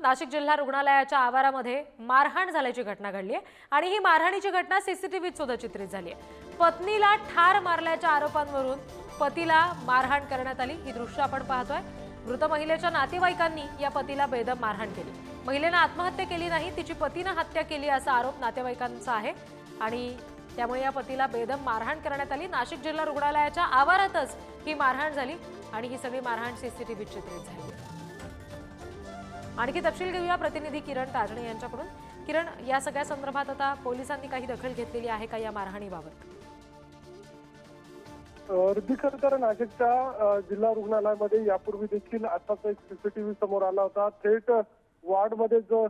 नाशिक जिल्हा रुग्णालयाच्या आवारामध्ये मारहाण झाल्याची घटना घडली आहे आणि ही मारहाणीची घटना सीसीटीव्हीत सुद्धा चित्रित झाली आहे। पत्नीला ठार मारल्याच्या आरोपांवरून पतीला मारहाण करण्यात आली। ही दृश्य आपण पाहतोय। मृत महिलेच्या नातेवाईकांनी या पतीला बेदम मारहाण केली। महिलेने आत्महत्या केली नाही, तिची पतीने हत्या केली असा आरोप नातेवाईकांचा आहे आणि त्यामुळे या पतीला बेदम मारहाण करण्यात आली। नाशिक जिल्हा रुग्णालयाच्या आवारातच ही मारहाण झाली आणि ही सगळी मारहाण सीसीटीव्हीत चित्रित झाली। आणखी तपशील घेऊया प्रतिनिधी किरण ताजणे यांच्याकडून। किरण, या सगळ्या संदर्भात आता पोलिसांनी काही दखल घेतलेली आहे का या मारहाणीबाबत? खरं तर नाशिकच्या जिल्हा रुग्णालयामध्ये यापूर्वी देखील असाच एक सीसीटीव्ही समोर आला होता। थेट वॉर्डमध्ये जो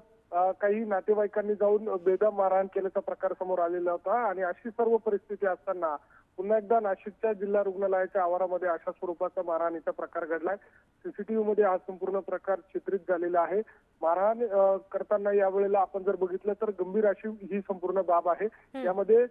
काही नातेवाईकांनी जाऊन बेदम मारहाण केल्याचा प्रकार समोर आलेला होता आणि अशी सर्व परिस्थिती असताना पुन्हा एकदा नाशिकच्या जिल्हा रुग्णालयाच्या आवारामध्ये अशा स्वरूपाचा मारहाणीचा प्रकार घडलाय। सीसीटीव्ही मध्ये हा संपूर्ण प्रकार चित्रित झालेला आहे। मारहाण करताना यावेळेला आपण जर बघितलं तर गंभीर अशी ही संपूर्ण बाब आहे। यामध्ये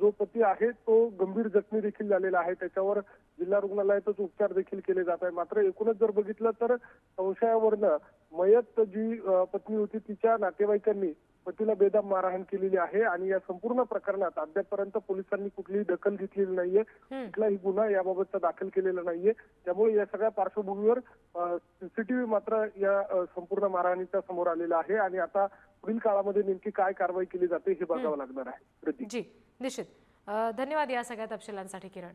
जो पती आहे तो गंभीर जखमी देखील झालेला आहे। त्याच्यावर जिल्हा रुग्णालयातच उपचार देखील केले जात आहे। मात्र एकूणच जर बघितलं तर संशयावरनं मयत जी पत्नी होती तिच्या नातेवाईकांनी पतीला बेदम मारहाण केलेली आहे आणि या संपूर्ण प्रकरणात अद्यापपर्यंत पोलिसांनी कुठलीही दखल घेतलेली नाहीये, कुठलाही गुन्हा याबाबतचा दाखल केलेला नाहीये। त्यामुळे या सगळ्या पार्श्वभूमीवर सीसीटीव्ही मात्र या संपूर्ण मारहाणीच्या समोर आलेला आहे आणि आता पुढील काळामध्ये नेमकी काय कारवाई केली जाते हे बघावं लागणार आहे। जी, निश्चित। धन्यवाद या सगळ्या तपशिलांसाठी किरण।